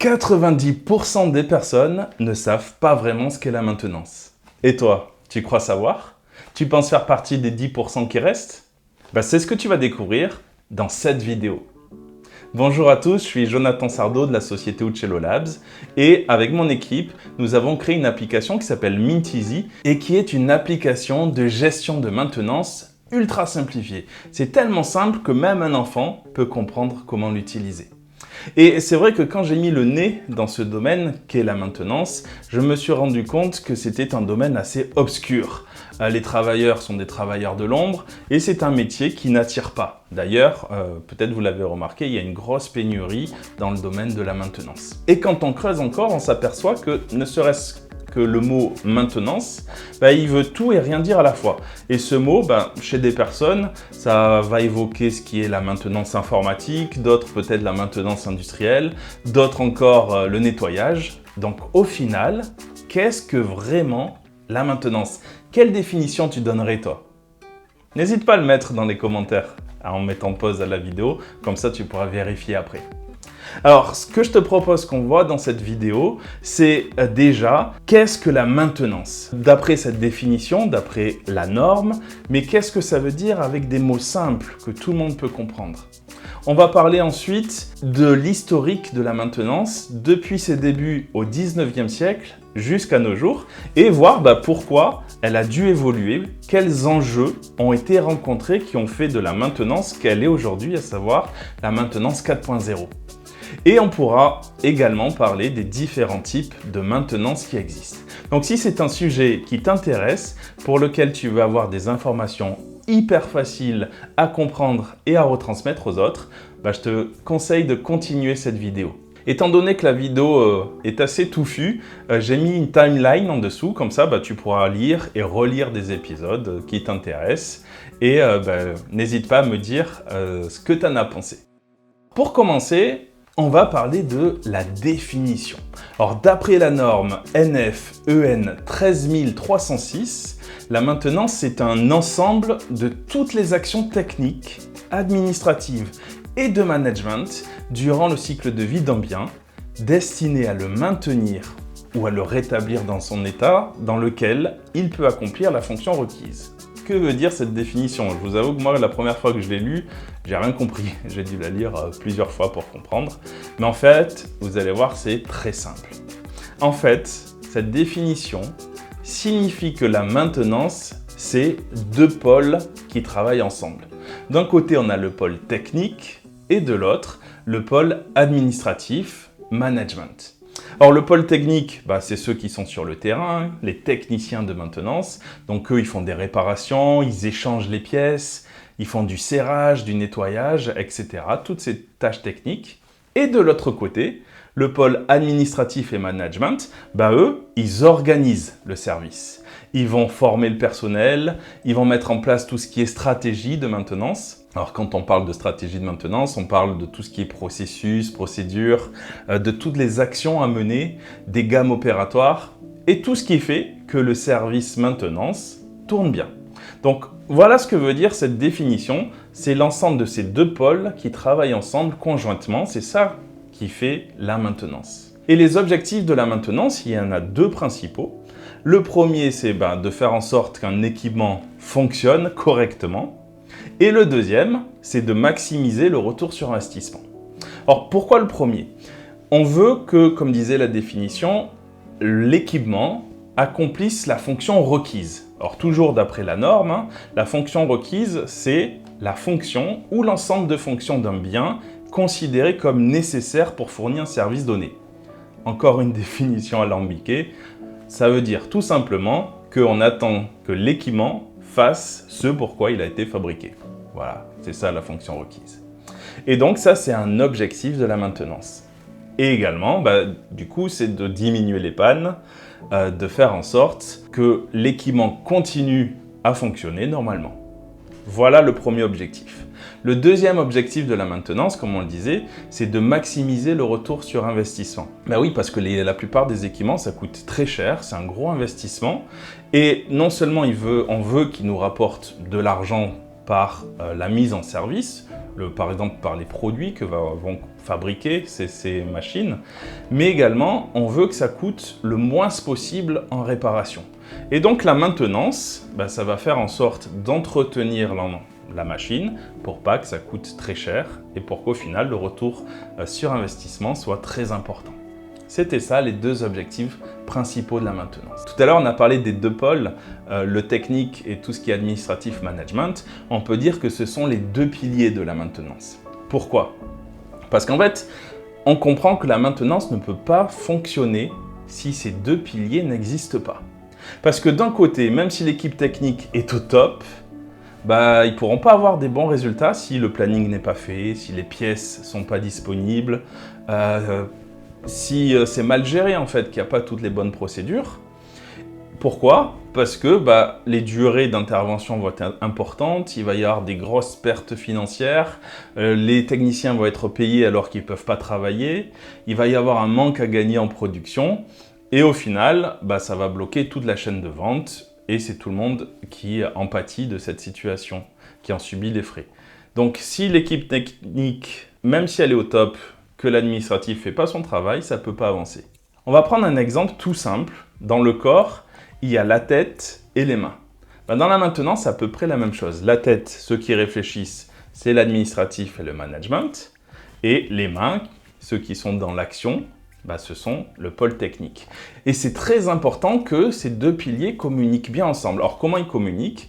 90% des personnes ne savent pas vraiment ce qu'est la maintenance. Et toi, tu crois savoir? Tu penses faire partie des 10% qui restent? C'est ce que tu vas découvrir dans cette vidéo. Bonjour à tous, je suis Jonathan Sardo de la société Uccello Labs et avec mon équipe, nous avons créé une application qui s'appelle Mint-Easy et qui est une application de gestion de maintenance ultra simplifiée. C'est tellement simple que même un enfant peut comprendre comment l'utiliser. Et c'est vrai que quand j'ai mis le nez dans ce domaine qu'est la maintenance, je me suis rendu compte que c'était un domaine assez obscur. Les travailleurs sont des travailleurs de l'ombre et c'est un métier qui n'attire pas. D'ailleurs, peut-être vous l'avez remarqué, il y a une grosse pénurie dans le domaine de la maintenance. Et quand on creuse encore, on s'aperçoit que ne serait-ce que le mot maintenance, il veut tout et rien dire à la fois. Et ce mot, chez des personnes, ça va évoquer ce qui est la maintenance informatique, d'autres peut-être la maintenance industrielle, d'autres encore le nettoyage. Donc au final, qu'est-ce que vraiment la maintenance? Quelle définition tu donnerais toi? N'hésite pas à le mettre dans les commentaires en mettant pause à la vidéo, comme ça tu pourras vérifier après. Alors, ce que je te propose qu'on voit dans cette vidéo, c'est déjà qu'est-ce que la maintenance? D'après cette définition, d'après la norme, mais qu'est-ce que ça veut dire avec des mots simples que tout le monde peut comprendre? On va parler ensuite de l'historique de la maintenance depuis ses débuts au 19e siècle jusqu'à nos jours et voir pourquoi elle a dû évoluer, quels enjeux ont été rencontrés qui ont fait de la maintenance qu'elle est aujourd'hui, à savoir la maintenance 4.0. Et on pourra également parler des différents types de maintenance qui existent. Donc si c'est un sujet qui t'intéresse, pour lequel tu veux avoir des informations hyper faciles à comprendre et à retransmettre aux autres, je te conseille de continuer cette vidéo. Étant donné que la vidéo est assez touffue, j'ai mis une timeline en dessous, comme ça tu pourras lire et relire des épisodes qui t'intéressent et n'hésite pas à me dire ce que tu en as pensé. Pour commencer, on va parler de la définition. Alors, d'après la norme NF-EN 13306, la maintenance, c'est un ensemble de toutes les actions techniques, administratives et de management durant le cycle de vie d'un bien, destinées à le maintenir ou à le rétablir dans son état dans lequel il peut accomplir la fonction requise. Que veut dire cette définition? Je vous avoue que moi, la première fois que je l'ai lue, j'ai rien compris. J'ai dû la lire plusieurs fois pour comprendre. Mais en fait, vous allez voir, c'est très simple. En fait, cette définition signifie que la maintenance, c'est deux pôles qui travaillent ensemble. D'un côté, on a le pôle technique et de l'autre, le pôle administratif, management. Alors le pôle technique, c'est ceux qui sont sur le terrain, les techniciens de maintenance. Donc eux, ils font des réparations, ils échangent les pièces, ils font du serrage, du nettoyage, etc. Toutes ces tâches techniques. Et de l'autre côté, le pôle administratif et management, eux, ils organisent le service. Ils vont former le personnel, ils vont mettre en place tout ce qui est stratégie de maintenance. Alors quand on parle de stratégie de maintenance, on parle de tout ce qui est processus, procédure, de toutes les actions à mener, des gammes opératoires et tout ce qui fait que le service maintenance tourne bien. Donc voilà ce que veut dire cette définition, c'est l'ensemble de ces deux pôles qui travaillent ensemble conjointement, c'est ça qui fait la maintenance. Et les objectifs de la maintenance, il y en a deux principaux. Le premier, c'est de faire en sorte qu'un équipement fonctionne correctement. Et le deuxième, c'est de maximiser le retour sur investissement. Alors, pourquoi le premier? On veut que, comme disait la définition, l'équipement accomplisse la fonction requise. Alors, toujours d'après la norme, la fonction requise, c'est la fonction ou l'ensemble de fonctions d'un bien considéré comme nécessaire pour fournir un service donné. Encore une définition alambiquée, ça veut dire tout simplement qu'on attend que l'équipement fasse ce pourquoi il a été fabriqué. Voilà, c'est ça la fonction requise. Et donc ça, c'est un objectif de la maintenance. Et également, du coup, c'est de diminuer les pannes, de faire en sorte que l'équipement continue à fonctionner normalement. Voilà le premier objectif. Le deuxième objectif de la maintenance, comme on le disait, c'est de maximiser le retour sur investissement. Oui, parce que la plupart des équipements, ça coûte très cher, c'est un gros investissement. Et non seulement on veut qu'ils nous rapportent de l'argent par la mise en service, par exemple par les produits que vont fabriquer ces machines, mais également on veut que ça coûte le moins possible en réparation. Et donc la maintenance, ça va faire en sorte d'entretenir la machine pour pas que ça coûte très cher et pour qu'au final le retour sur investissement soit très important. C'était ça les deux objectifs principaux de la maintenance. Tout à l'heure, on a parlé des deux pôles, le technique et tout ce qui est administratif management. On peut dire que ce sont les deux piliers de la maintenance. Pourquoi? Parce qu'en fait, on comprend que la maintenance ne peut pas fonctionner si ces deux piliers n'existent pas. Parce que d'un côté, même si l'équipe technique est au top, ils ne pourront pas avoir des bons résultats si le planning n'est pas fait, si les pièces ne sont pas disponibles, si c'est mal géré en fait, qu'il n'y a pas toutes les bonnes procédures. Pourquoi? Parce que les durées d'intervention vont être importantes, il va y avoir des grosses pertes financières, les techniciens vont être payés alors qu'ils ne peuvent pas travailler, il va y avoir un manque à gagner en production, et au final, ça va bloquer toute la chaîne de vente, et c'est tout le monde qui en pâtit de cette situation, qui en subit les frais. Donc si l'équipe technique, même si elle est au top, que l'administratif ne fait pas son travail, ça ne peut pas avancer. On va prendre un exemple tout simple. Dans le corps, il y a la tête et les mains. Dans la maintenance, c'est à peu près la même chose. La tête, ceux qui réfléchissent, c'est l'administratif et le management. Et les mains, ceux qui sont dans l'action, ce sont le pôle technique. Et c'est très important que ces deux piliers communiquent bien ensemble. Alors comment ils communiquent?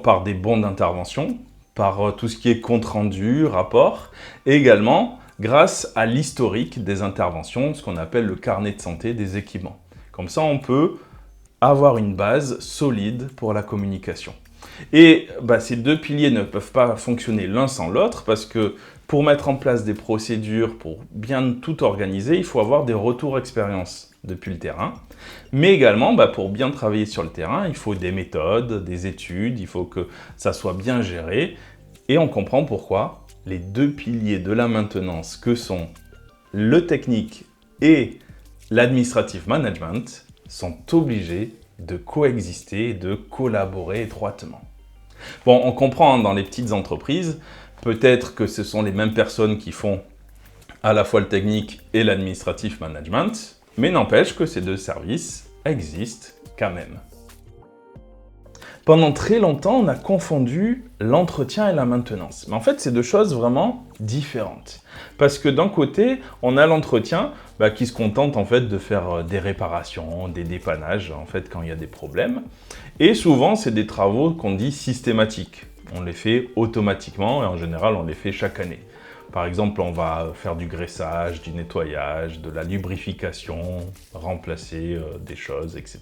Par des bons d'intervention, par tout ce qui est compte-rendu, rapport, et également grâce à l'historique des interventions, ce qu'on appelle le carnet de santé des équipements. Comme ça, on peut avoir une base solide pour la communication. Et ces deux piliers ne peuvent pas fonctionner l'un sans l'autre parce que pour mettre en place des procédures, pour bien tout organiser, il faut avoir des retours expérience depuis le terrain. Mais également, pour bien travailler sur le terrain, il faut des méthodes, des études, il faut que ça soit bien géré. Et on comprend pourquoi les deux piliers de la maintenance que sont le technique et l'administrative management sont obligés de coexister et de collaborer étroitement. Bon, on comprend dans les petites entreprises, peut-être que ce sont les mêmes personnes qui font à la fois le technique et l'administrative management, mais n'empêche que ces deux services existent quand même. Pendant très longtemps, on a confondu l'entretien et la maintenance. Mais en fait, c'est deux choses vraiment différentes. Parce que d'un côté, on a l'entretien qui se contente en fait de faire des réparations, des dépannages en fait quand il y a des problèmes. Et souvent, c'est des travaux qu'on dit systématiques. On les fait automatiquement et en général, on les fait chaque année. Par exemple, on va faire du graissage, du nettoyage, de la lubrification, remplacer des choses, etc.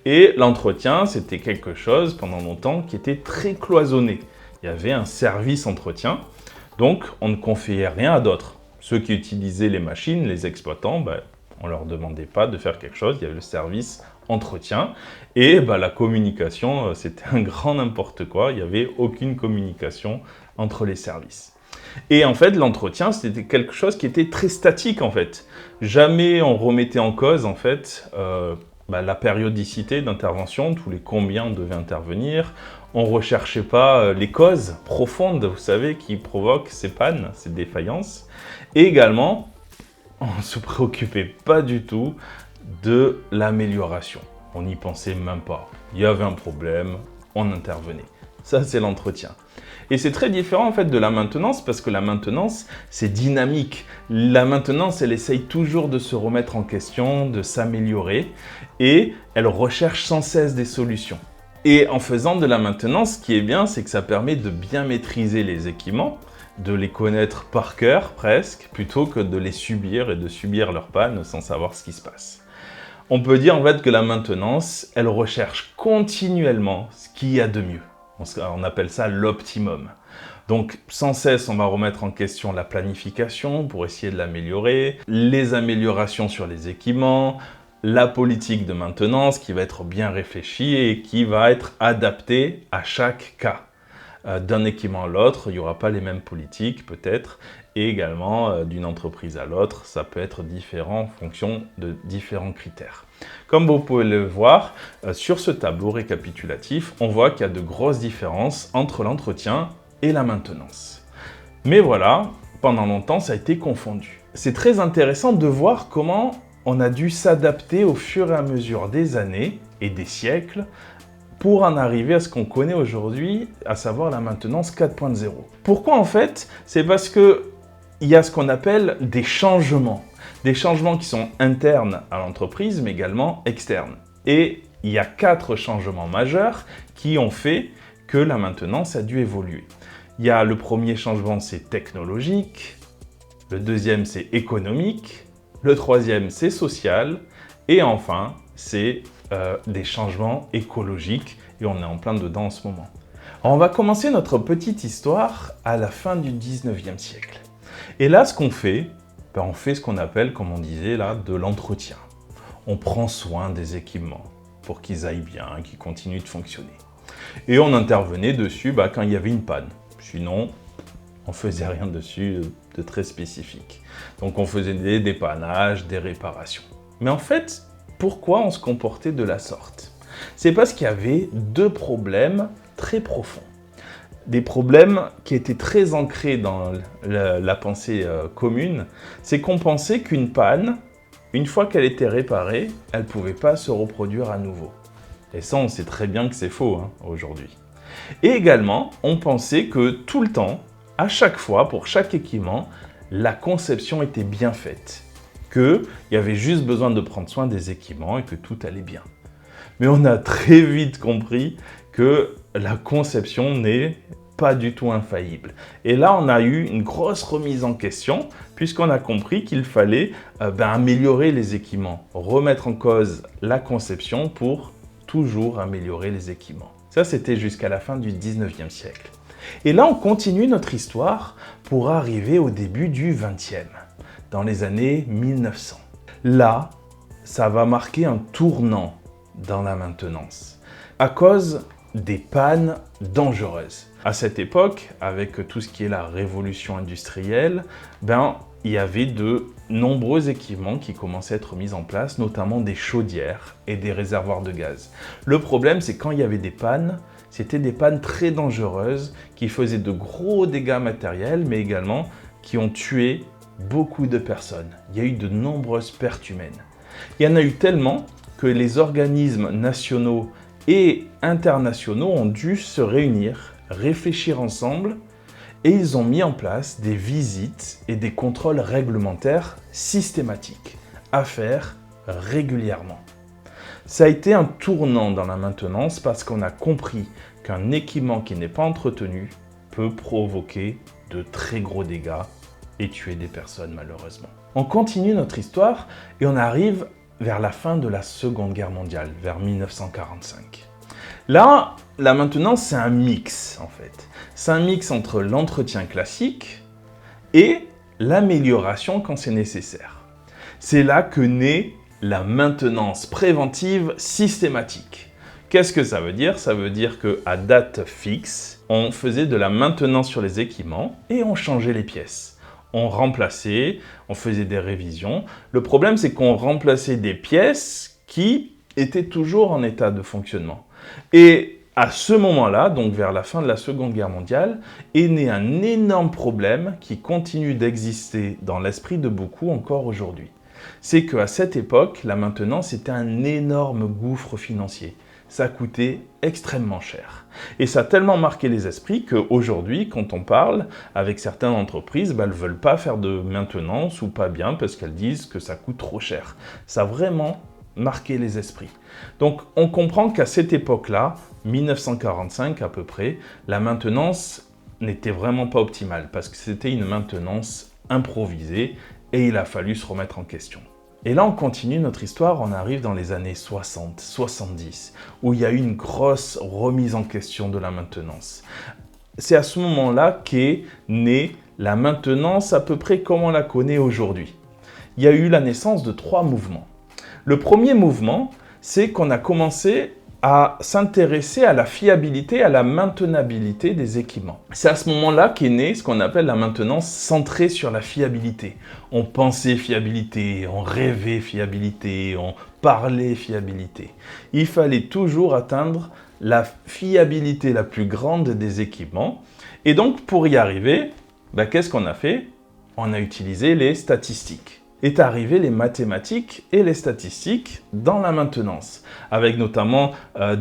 Et l'entretien, c'était quelque chose pendant longtemps qui était très cloisonné. Il y avait un service entretien, donc on ne confiait rien à d'autres. Ceux qui utilisaient les machines, les exploitants, on ne leur demandait pas de faire quelque chose, il y avait le service entretien. Et la communication, c'était un grand n'importe quoi, il n'y avait aucune communication entre les services. Et en fait, l'entretien, c'était quelque chose qui était très statique en fait. Jamais on remettait en cause en fait la périodicité d'intervention, tous les combien on devait intervenir. On ne recherchait pas les causes profondes, vous savez, qui provoquent ces pannes, ces défaillances. Et également, on ne se préoccupait pas du tout de l'amélioration. On n'y pensait même pas. Il y avait un problème, on intervenait. Ça, c'est l'entretien. Et c'est très différent en fait de la maintenance parce que la maintenance, c'est dynamique. La maintenance, elle essaye toujours de se remettre en question, de s'améliorer et elle recherche sans cesse des solutions. Et en faisant de la maintenance, ce qui est bien, c'est que ça permet de bien maîtriser les équipements, de les connaître par cœur presque, plutôt que de les subir et de subir leurs pannes sans savoir ce qui se passe. On peut dire en fait que la maintenance, elle recherche continuellement ce qu'il y a de mieux. On appelle ça l'optimum. Donc, sans cesse, on va remettre en question la planification pour essayer de l'améliorer, les améliorations sur les équipements, la politique de maintenance qui va être bien réfléchie et qui va être adaptée à chaque cas. D'un équipement à l'autre, il n'y aura pas les mêmes politiques peut-être, et également d'une entreprise à l'autre, ça peut être différent en fonction de différents critères. Comme vous pouvez le voir, sur ce tableau récapitulatif, on voit qu'il y a de grosses différences entre l'entretien et la maintenance. Mais voilà, pendant longtemps, ça a été confondu. C'est très intéressant de voir comment on a dû s'adapter au fur et à mesure des années et des siècles pour en arriver à ce qu'on connaît aujourd'hui, à savoir la maintenance 4.0. Pourquoi en fait? C'est parce qu'il y a ce qu'on appelle des changements qui sont internes à l'entreprise, mais également externes. Et il y a 4 changements majeurs qui ont fait que la maintenance a dû évoluer. Il y a le premier changement, c'est technologique, le deuxième, c'est économique, le troisième, c'est social, et enfin, c'est des changements écologiques, et on est en plein dedans en ce moment. Alors, on va commencer notre petite histoire à la fin du 19e siècle. Et là, ce qu'on fait, on fait ce qu'on appelle, comme on disait là, de l'entretien. On prend soin des équipements pour qu'ils aillent bien, qu'ils continuent de fonctionner. Et on intervenait dessus quand il y avait une panne. Sinon, on faisait rien dessus de très spécifique. Donc on faisait des dépannages, des réparations. Mais en fait, pourquoi on se comportait de la sorte? C'est parce qu'il y avait 2 problèmes très profonds. Des problèmes qui étaient très ancrés dans la pensée commune. C'est qu'on pensait qu'une panne, une fois qu'elle était réparée, elle ne pouvait pas se reproduire à nouveau. Et ça, on sait très bien que c'est faux aujourd'hui. Et également, on pensait que tout le temps, à chaque fois, pour chaque équipement, la conception était bien faite. Qu'il y avait juste besoin de prendre soin des équipements et que tout allait bien. Mais on a très vite compris que la conception n'est pas du tout infaillible. Et là, on a eu une grosse remise en question, puisqu'on a compris qu'il fallait améliorer les équipements, remettre en cause la conception pour toujours améliorer les équipements. Ça, c'était jusqu'à la fin du 19e siècle. Et là, on continue notre histoire pour arriver au début du 20e, dans les années 1900. Là, ça va marquer un tournant dans la maintenance, à cause des pannes dangereuses. À cette époque, avec tout ce qui est la révolution industrielle, il y avait de nombreux équipements qui commençaient à être mis en place, notamment des chaudières et des réservoirs de gaz. Le problème, c'est quand il y avait des pannes, c'était des pannes très dangereuses qui faisaient de gros dégâts matériels, mais également qui ont tué beaucoup de personnes. Il y a eu de nombreuses pertes humaines. Il y en a eu tellement que les organismes nationaux et internationaux ont dû se réunir, réfléchir ensemble, et ils ont mis en place des visites et des contrôles réglementaires systématiques à faire régulièrement. Ça a été un tournant dans la maintenance parce qu'on a compris qu'un équipement qui n'est pas entretenu peut provoquer de très gros dégâts et tuer des personnes malheureusement. On continue notre histoire et on arrive vers la fin de la Seconde Guerre mondiale, vers 1945. Là, la maintenance, c'est un mix en fait. C'est un mix entre l'entretien classique et l'amélioration quand c'est nécessaire. C'est là que naît la maintenance préventive systématique. Qu'est-ce que ça veut dire? Ça veut dire qu'à date fixe, on faisait de la maintenance sur les équipements et on changeait les pièces. On remplaçait, on faisait des révisions. Le problème, c'est qu'on remplaçait des pièces qui étaient toujours en état de fonctionnement. Et à ce moment-là, donc vers la fin de la Seconde Guerre mondiale, est né un énorme problème qui continue d'exister dans l'esprit de beaucoup encore aujourd'hui. C'est qu'à cette époque, la maintenance était un énorme gouffre financier. Ça coûtait extrêmement cher. Et ça a tellement marqué les esprits qu'aujourd'hui, quand on parle avec certaines entreprises, elles ne veulent pas faire de maintenance ou pas bien parce qu'elles disent que ça coûte trop cher. Ça a vraiment marqué les esprits. Donc on comprend qu'à cette époque-là, 1945 à peu près, la maintenance n'était vraiment pas optimale parce que c'était une maintenance improvisée et il a fallu se remettre en question. Et là, on continue notre histoire, on arrive dans les années 60, 70, où il y a eu une grosse remise en question de la maintenance. C'est à ce moment-là qu'est née la maintenance à peu près comme on la connaît aujourd'hui. Il y a eu la naissance de 3 mouvements. Le premier mouvement, c'est qu'on a commencé à s'intéresser à la fiabilité, à la maintenabilité des équipements. C'est à ce moment-là qu'est née ce qu'on appelle la maintenance centrée sur la fiabilité. On pensait fiabilité, on rêvait fiabilité, on parlait fiabilité. Il fallait toujours atteindre la fiabilité la plus grande des équipements. Et donc, pour y arriver, qu'est-ce qu'on a fait? on a utilisé les statistiques. Est arrivé les mathématiques et les statistiques dans la maintenance, avec notamment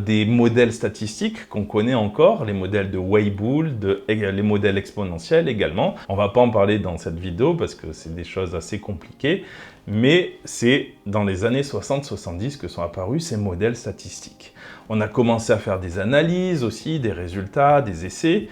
des modèles statistiques qu'on connaît encore, les modèles de Weibull, les modèles exponentiels également. On ne va pas en parler dans cette vidéo parce que c'est des choses assez compliquées, mais c'est dans les années 60-70 que sont apparus ces modèles statistiques. On a commencé à faire des analyses aussi, des résultats, des essais,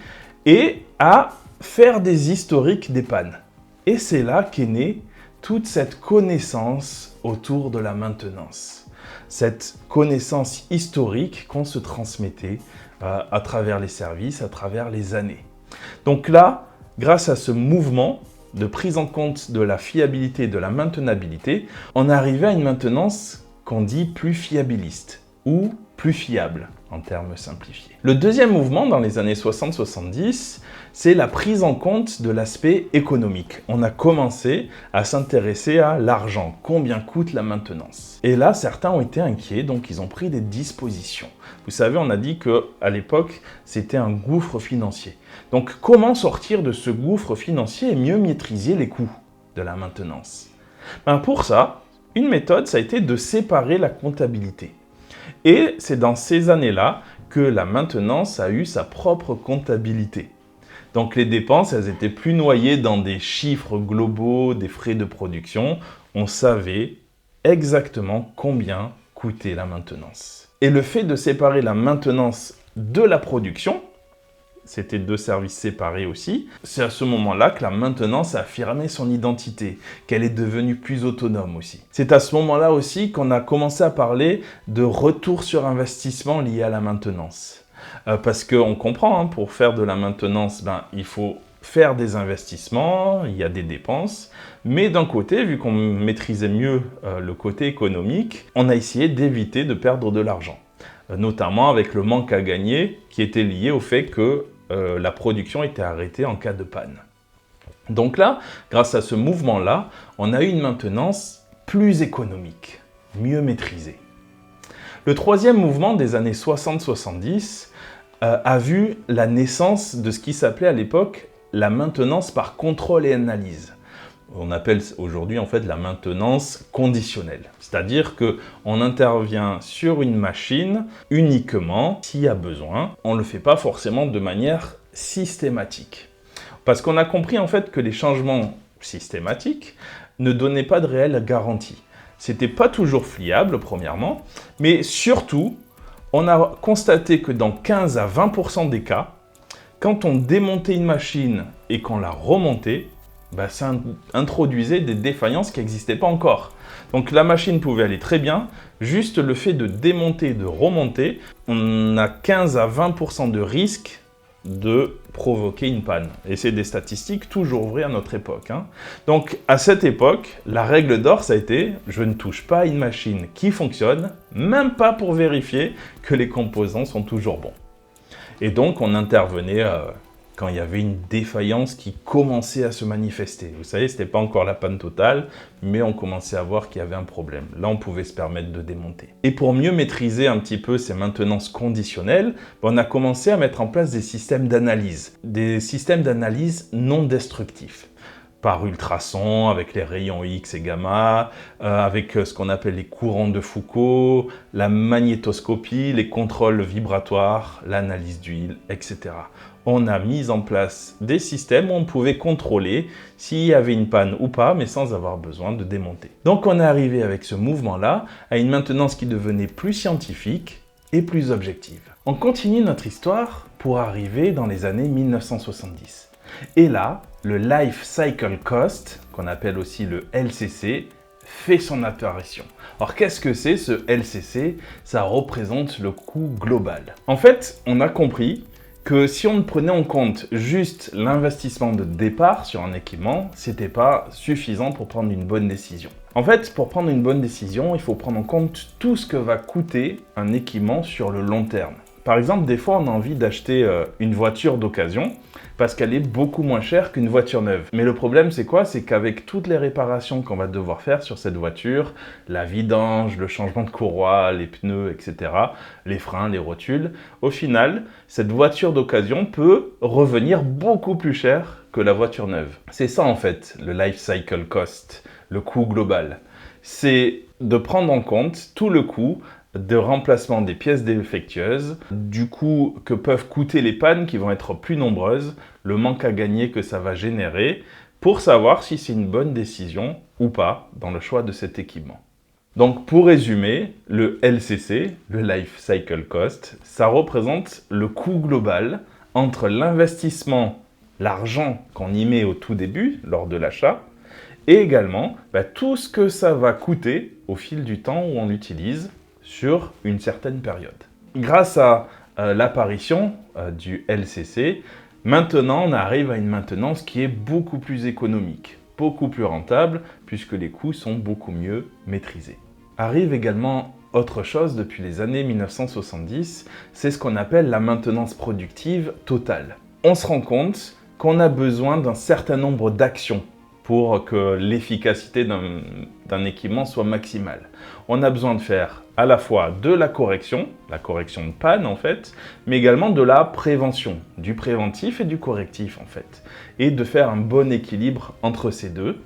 et à faire des historiques des pannes. Et c'est là qu'est née toute cette connaissance autour de la maintenance, cette connaissance historique qu'on se transmettait à travers les services, à travers les années. Donc là, grâce à ce mouvement de prise en compte de la fiabilité et de la maintenabilité, on est arrivé à une maintenance qu'on dit plus fiabiliste ou plus fiable en termes simplifiés. Le deuxième mouvement dans les années 60-70, c'est la prise en compte de l'aspect économique. On a commencé à s'intéresser à l'argent, combien coûte la maintenance. Et là, certains ont été inquiets, donc ils ont pris des dispositions. Vous savez, on a dit qu'à l'époque, c'était un gouffre financier. Donc, comment sortir de ce gouffre financier et mieux maîtriser les coûts de la maintenance? Pour ça, une méthode, ça a été de séparer la comptabilité. Et c'est dans ces années-là que la maintenance a eu sa propre comptabilité. Donc les dépenses, elles étaient plus noyées dans des chiffres globaux, des frais de production. On savait exactement combien coûtait la maintenance. Et le fait de séparer la maintenance de la production, c'était deux services séparés aussi, c'est à ce moment-là que la maintenance a affirmé son identité, qu'elle est devenue plus autonome aussi. C'est à ce moment-là aussi qu'on a commencé à parler de retour sur investissement lié à la maintenance. Parce qu'on comprend, pour faire de la maintenance, il faut faire des investissements, il y a des dépenses, mais d'un côté, vu qu'on maîtrisait mieux le côté économique, on a essayé d'éviter de perdre de l'argent, notamment avec le manque à gagner qui était lié au fait que la production était arrêtée en cas de panne. Donc là, grâce à ce mouvement-là, on a eu une maintenance plus économique, mieux maîtrisée. Le troisième mouvement des années 60-70 a vu la naissance de ce qui s'appelait à l'époque la maintenance par contrôle et analyse. On appelle aujourd'hui en fait la maintenance conditionnelle. C'est-à-dire qu'on intervient sur une machine uniquement s'il y a besoin. On ne le fait pas forcément de manière systématique. Parce qu'on a compris en fait que les changements systématiques ne donnaient pas de réelle garantie. C'était pas toujours fiable, premièrement, mais surtout, on a constaté que dans 15 à 20% des cas, quand on démontait une machine et qu'on la remontait, ça introduisait des défaillances qui n'existaient pas encore. Donc la machine pouvait aller très bien, juste le fait de démonter et de remonter, on a 15 à 20% de risque de provoquer une panne. Et c'est des statistiques toujours vraies à notre époque. Donc à cette époque, la règle d'or, ça a été « je ne touche pas à une machine qui fonctionne, même pas pour vérifier que les composants sont toujours bons ». Et donc on intervenait quand il y avait une défaillance qui commençait à se manifester. Vous savez, ce n'était pas encore la panne totale, mais on commençait à voir qu'il y avait un problème. Là, on pouvait se permettre de démonter. Et pour mieux maîtriser un petit peu ces maintenances conditionnelles, on a commencé à mettre en place des systèmes d'analyse non destructifs. Par ultrasons, avec les rayons X et gamma, avec ce qu'on appelle les courants de Foucault, la magnétoscopie, les contrôles vibratoires, l'analyse d'huile, etc. On a mis en place des systèmes où on pouvait contrôler s'il y avait une panne ou pas, mais sans avoir besoin de démonter. Donc on est arrivé avec ce mouvement-là à une maintenance qui devenait plus scientifique et plus objective. On continue notre histoire pour arriver dans les années 1970. Et là, le Life Cycle Cost, qu'on appelle aussi le LCC, fait son apparition. Alors qu'est-ce que c'est ce LCC? Ça représente le coût global. En fait, on a compris que si on ne prenait en compte juste l'investissement de départ sur un équipement, c'était pas suffisant pour prendre une bonne décision. En fait, pour prendre une bonne décision, il faut prendre en compte tout ce que va coûter un équipement sur le long terme. Par exemple, des fois, on a envie d'acheter une voiture d'occasion parce qu'elle est beaucoup moins chère qu'une voiture neuve. Mais le problème, c'est quoi? C'est qu'avec toutes les réparations qu'on va devoir faire sur cette voiture, la vidange, le changement de courroie, les pneus, etc., les freins, les rotules, au final, cette voiture d'occasion peut revenir beaucoup plus cher que la voiture neuve. C'est ça, en fait, le life cycle cost, le coût global. C'est de prendre en compte tout le coût de remplacement des pièces défectueuses, du coup que peuvent coûter les pannes qui vont être plus nombreuses, le manque à gagner que ça va générer, pour savoir si c'est une bonne décision ou pas dans le choix de cet équipement. Donc pour résumer, le LCC, le Life Cycle Cost, ça représente le coût global entre l'investissement, l'argent qu'on y met au tout début, lors de l'achat, et également tout ce que ça va coûter au fil du temps où on l'utilise sur une certaine période. Grâce à l'apparition du LCC, maintenant on arrive à une maintenance qui est beaucoup plus économique, beaucoup plus rentable, puisque les coûts sont beaucoup mieux maîtrisés. Arrive également autre chose depuis les années 1970, c'est ce qu'on appelle la maintenance productive totale. On se rend compte qu'on a besoin d'un certain nombre d'actions pour que l'efficacité d'un équipement soit maximale. On a besoin de faire à la fois de la correction de panne en fait, mais également de la prévention, du préventif et du correctif en fait, et de faire un bon équilibre entre ces deux.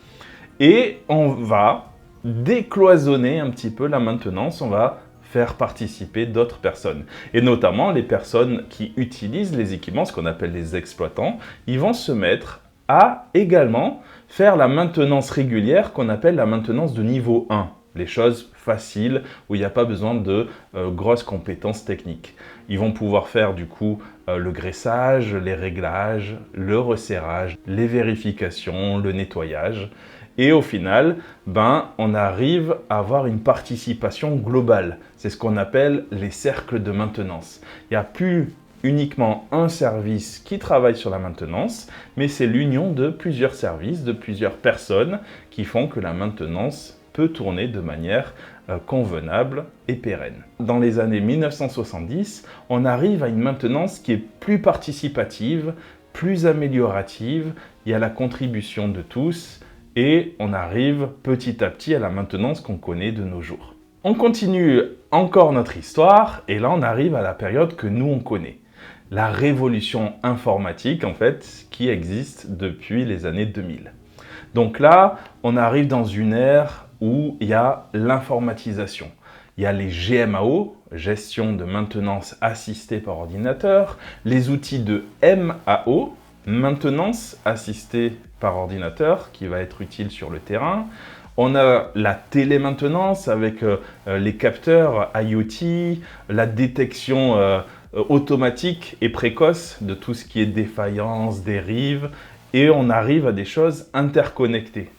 Et on va décloisonner un petit peu la maintenance, on va faire participer d'autres personnes. Et notamment les personnes qui utilisent les équipements, ce qu'on appelle les exploitants, ils vont se mettre à également faire la maintenance régulière qu'on appelle la maintenance de niveau 1. Les choses faciles où il n'y a pas besoin de grosses compétences techniques. Ils vont pouvoir faire du coup le graissage, les réglages, le resserrage, les vérifications, le nettoyage. Et au final, on arrive à avoir une participation globale. C'est ce qu'on appelle les cercles de maintenance. Il n'y a plus uniquement un service qui travaille sur la maintenance, mais c'est l'union de plusieurs services, de plusieurs personnes qui font que la maintenance peut tourner de manière convenable et pérenne. Dans les années 1970, on arrive à une maintenance qui est plus participative, plus améliorative, il y a la contribution de tous et on arrive petit à petit à la maintenance qu'on connaît de nos jours. On continue encore notre histoire et là on arrive à la période que nous on connaît. La révolution informatique en fait qui existe depuis les années 2000. Donc là, on arrive dans une ère où il y a l'informatisation. Il y a les GMAO, gestion de maintenance assistée par ordinateur, les outils de MAO, maintenance assistée par ordinateur, qui va être utile sur le terrain. On a la télémaintenance avec les capteurs IoT, la détection automatique et précoce de tout ce qui est défaillance, dérive, et on arrive à des choses interconnectées.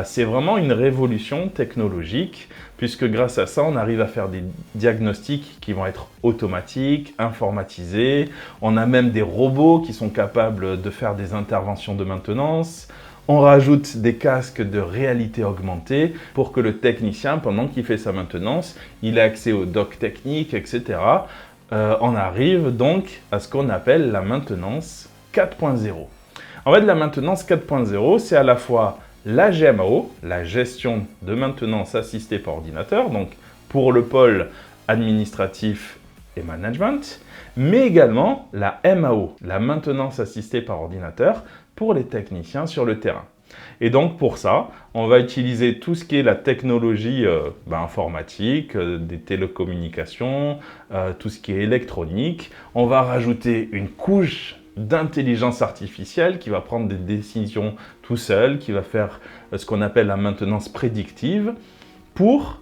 C'est vraiment une révolution technologique, puisque grâce à ça, on arrive à faire des diagnostics qui vont être automatiques, informatisés. On a même des robots qui sont capables de faire des interventions de maintenance. On rajoute des casques de réalité augmentée pour que le technicien, pendant qu'il fait sa maintenance, il ait accès aux docs techniques, etc. On arrive donc à ce qu'on appelle la maintenance 4.0. En fait, la maintenance 4.0, c'est à la fois la GMAO, la gestion de maintenance assistée par ordinateur, donc pour le pôle administratif et management, mais également la MAO, la maintenance assistée par ordinateur pour les techniciens sur le terrain. Et donc pour ça, on va utiliser tout ce qui est la technologie informatique, des télécommunications, tout ce qui est électronique. On va rajouter une couche d'intelligence artificielle qui va prendre des décisions tout seul, qui va faire ce qu'on appelle la maintenance prédictive pour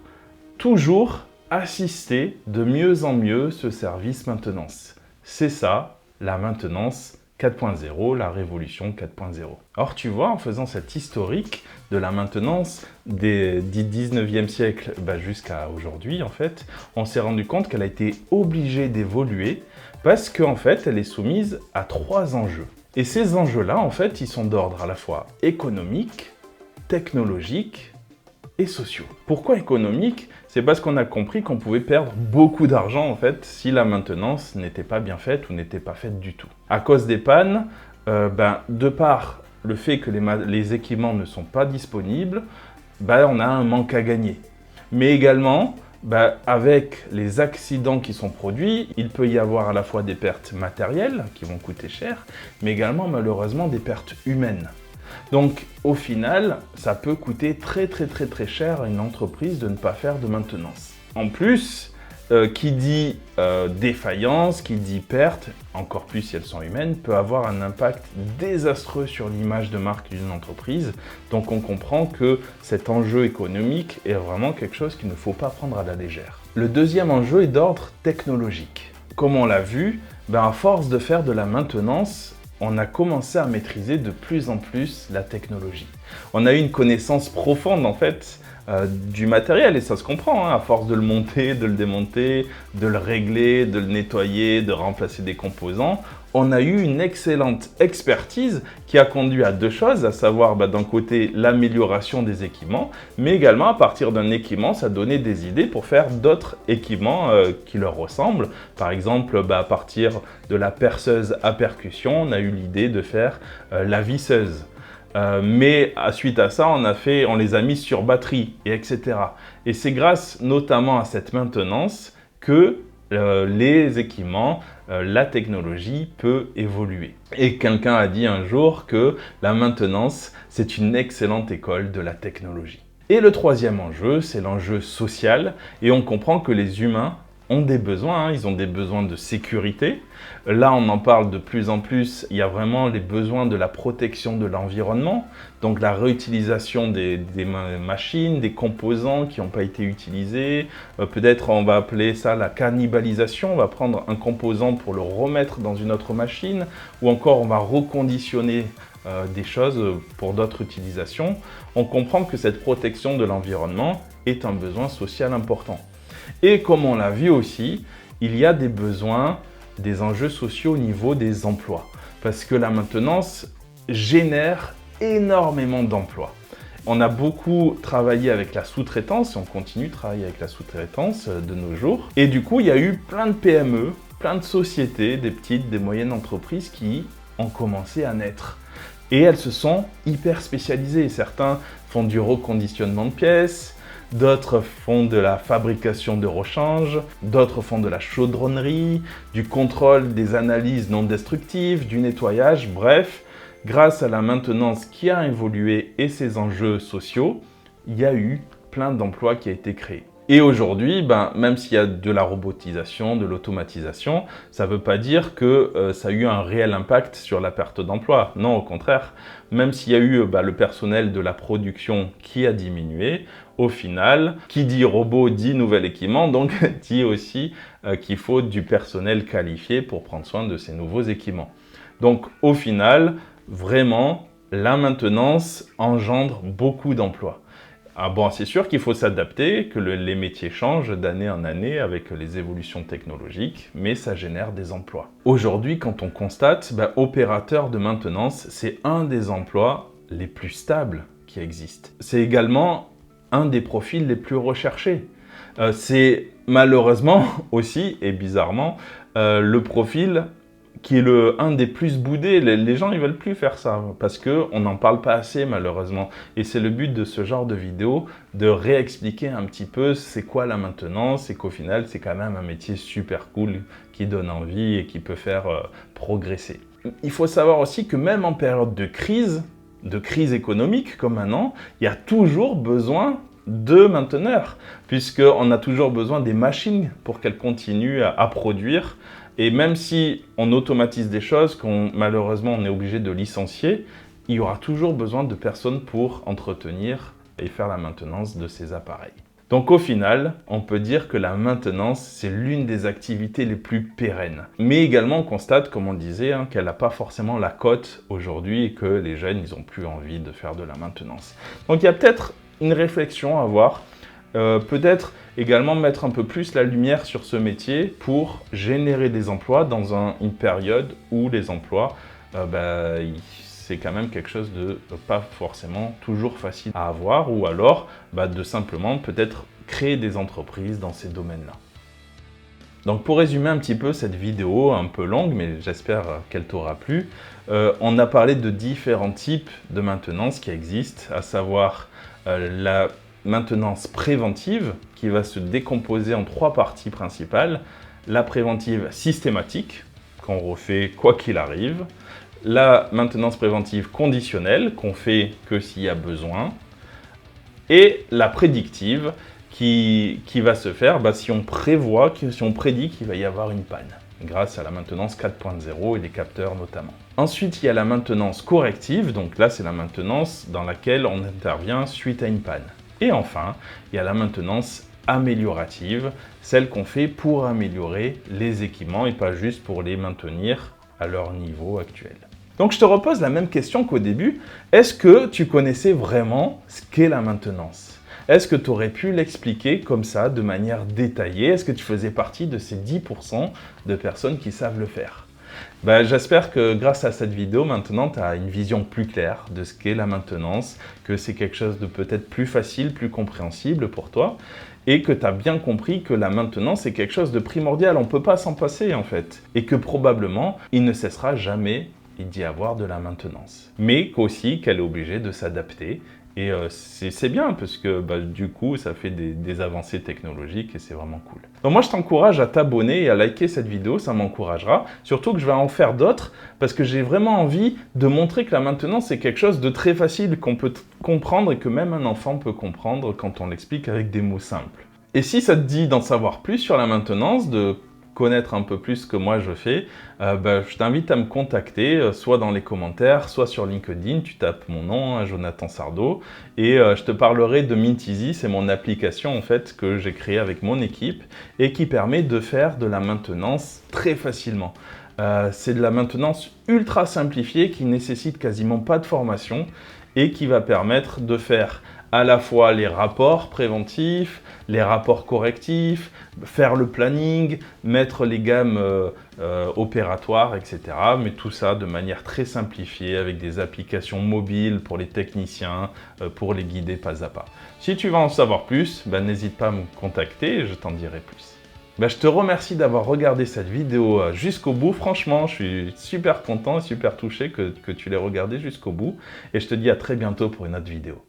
toujours assister de mieux en mieux ce service maintenance. C'est ça, la maintenance 4.0, la révolution 4.0. Or, tu vois, en faisant cet historique de la maintenance du 19e siècle jusqu'à aujourd'hui, en fait, on s'est rendu compte qu'elle a été obligée d'évoluer parce qu'en fait, elle est soumise à 3 enjeux. Et ces enjeux-là, en fait, ils sont d'ordre à la fois économique, technologique et sociaux. Pourquoi économiques? C'est parce qu'on a compris qu'on pouvait perdre beaucoup d'argent en fait si la maintenance n'était pas bien faite ou n'était pas faite du tout. À cause des pannes, de par le fait que les équipements ne sont pas disponibles, on a un manque à gagner. Mais également, avec les accidents qui sont produits, il peut y avoir à la fois des pertes matérielles qui vont coûter cher, mais également malheureusement des pertes humaines. Donc au final, ça peut coûter très cher à une entreprise de ne pas faire de maintenance. En plus, qui dit défaillance, qui dit perte, encore plus si elles sont humaines, peut avoir un impact désastreux sur l'image de marque d'une entreprise. Donc on comprend que cet enjeu économique est vraiment quelque chose qu'il ne faut pas prendre à la légère. Le deuxième enjeu est d'ordre technologique. Comme on l'a vu, à force de faire de la maintenance, on a commencé à maîtriser de plus en plus la technologie. On a eu une connaissance profonde en fait du matériel et ça se comprend, à force de le monter, de le démonter, de le régler, de le nettoyer, de remplacer des composants. On a eu une excellente expertise qui a conduit à deux choses, à savoir d'un côté l'amélioration des équipements, mais également à partir d'un équipement, ça donnait des idées pour faire d'autres équipements qui leur ressemblent. Par exemple, à partir de la perceuse à percussion, on a eu l'idée de faire la visseuse. Mais suite à ça, on les a mis sur batterie, etc. Et c'est grâce notamment à cette maintenance que les équipements, la technologie peut évoluer. Et quelqu'un a dit un jour que la maintenance, c'est une excellente école de la technologie. Et le troisième enjeu, c'est l'enjeu social. Et on comprend que les humains ont des besoins, ils ont des besoins de sécurité. Là, on en parle de plus en plus, il y a vraiment les besoins de la protection de l'environnement, donc la réutilisation des machines, des composants qui n'ont pas été utilisés. Peut-être on va appeler ça la cannibalisation, on va prendre un composant pour le remettre dans une autre machine, ou encore on va reconditionner des choses pour d'autres utilisations. On comprend que cette protection de l'environnement est un besoin social important. Et comme on l'a vu aussi, il y a des besoins, des enjeux sociaux au niveau des emplois. Parce que la maintenance génère énormément d'emplois. On a beaucoup travaillé avec la sous-traitance et on continue de travailler avec la sous-traitance de nos jours. Et du coup, il y a eu plein de PME, plein de sociétés, des petites, des moyennes entreprises qui ont commencé à naître. Et elles se sont hyper spécialisées. Certains font du reconditionnement de pièces, d'autres font de la fabrication de rechange, d'autres font de la chaudronnerie, du contrôle des analyses non destructives, du nettoyage, bref. Grâce à la maintenance qui a évolué et ses enjeux sociaux, il y a eu plein d'emplois qui ont été créés. Et aujourd'hui, même s'il y a de la robotisation, de l'automatisation, ça ne veut pas dire que ça a eu un réel impact sur la perte d'emploi. Non, au contraire, même s'il y a eu le personnel de la production qui a diminué, au final, qui dit robot dit nouvel équipement, donc dit aussi qu'il faut du personnel qualifié pour prendre soin de ces nouveaux équipements. Donc au final, vraiment, la maintenance engendre beaucoup d'emplois. C'est sûr qu'il faut s'adapter, que les métiers changent d'année en année avec les évolutions technologiques, mais ça génère des emplois. Aujourd'hui, quand on constate, opérateur de maintenance, c'est un des emplois les plus stables qui existent. C'est également un des profils les plus recherchés. C'est malheureusement aussi, et bizarrement, le profil qui est un des plus boudés. Les gens, ils veulent plus faire ça parce qu'on n'en parle pas assez malheureusement. Et c'est le but de ce genre de vidéo, de réexpliquer un petit peu c'est quoi la maintenance et qu'au final, c'est quand même un métier super cool qui donne envie et qui peut faire progresser. Il faut savoir aussi que même en période de crise économique comme maintenant, il y a toujours besoin de mainteneurs, puisqu'on a toujours besoin des machines pour qu'elles continuent à produire. Et même si on automatise des choses malheureusement on est obligé de licencier, il y aura toujours besoin de personnes pour entretenir et faire la maintenance de ces appareils. Donc au final, on peut dire que la maintenance, c'est l'une des activités les plus pérennes. Mais également, on constate, comme on le disait, qu'elle n'a pas forcément la cote aujourd'hui et que les jeunes, ils n'ont plus envie de faire de la maintenance. Donc il y a peut-être une réflexion à avoir. Peut-être également mettre un peu plus la lumière sur ce métier pour générer des emplois dans une période où les emplois, c'est quand même quelque chose de pas forcément toujours facile à avoir, ou alors de simplement peut-être créer des entreprises dans ces domaines-là. Donc pour résumer un petit peu cette vidéo un peu longue, mais j'espère qu'elle t'aura plu, on a parlé de différents types de maintenance qui existent, à savoir la maintenance préventive qui va se décomposer en 3 parties principales. La préventive systématique, qu'on refait quoi qu'il arrive. La maintenance préventive conditionnelle, qu'on fait que s'il y a besoin. Et la prédictive, qui va se faire si on prévoit, si on prédit qu'il va y avoir une panne, grâce à la maintenance 4.0 et les capteurs notamment. Ensuite, il y a la maintenance corrective, donc là c'est la maintenance dans laquelle on intervient suite à une panne. Et enfin, il y a la maintenance améliorative, celle qu'on fait pour améliorer les équipements et pas juste pour les maintenir à leur niveau actuel. Donc je te repose la même question qu'au début, est-ce que tu connaissais vraiment ce qu'est la maintenance ? Est-ce que tu aurais pu l'expliquer comme ça, de manière détaillée? Est-ce que tu faisais partie de ces 10% de personnes qui savent le faire? J'espère que grâce à cette vidéo, maintenant, tu as une vision plus claire de ce qu'est la maintenance, que c'est quelque chose de peut-être plus facile, plus compréhensible pour toi, et que tu as bien compris que la maintenance est quelque chose de primordial, on ne peut pas s'en passer en fait, et que probablement, il ne cessera jamais d'y avoir de la maintenance. Mais qu'aussi qu'elle est obligée de s'adapter. Et c'est bien parce que du coup, ça fait des avancées technologiques et c'est vraiment cool. Donc moi, je t'encourage à t'abonner et à liker cette vidéo, ça m'encouragera. Surtout que je vais en faire d'autres parce que j'ai vraiment envie de montrer que la maintenance, c'est quelque chose de très facile qu'on peut comprendre et que même un enfant peut comprendre quand on l'explique avec des mots simples. Et si ça te dit d'en savoir plus sur la maintenance, de connaître un peu plus ce que moi je fais, je t'invite à me contacter, soit dans les commentaires, soit sur LinkedIn, tu tapes mon nom, Jonathan Sardo, et je te parlerai de Minteasy, c'est mon application en fait que j'ai créée avec mon équipe et qui permet de faire de la maintenance très facilement. C'est de la maintenance ultra simplifiée qui nécessite quasiment pas de formation et qui va permettre de faire à la fois les rapports préventifs, les rapports correctifs, faire le planning, mettre les gammes opératoires, etc. Mais tout ça de manière très simplifiée avec des applications mobiles pour les techniciens, pour les guider pas à pas. Si tu veux en savoir plus, n'hésite pas à me contacter et je t'en dirai plus. Je te remercie d'avoir regardé cette vidéo jusqu'au bout. Franchement, je suis super content et super touché que tu l'aies regardé jusqu'au bout. Et je te dis à très bientôt pour une autre vidéo.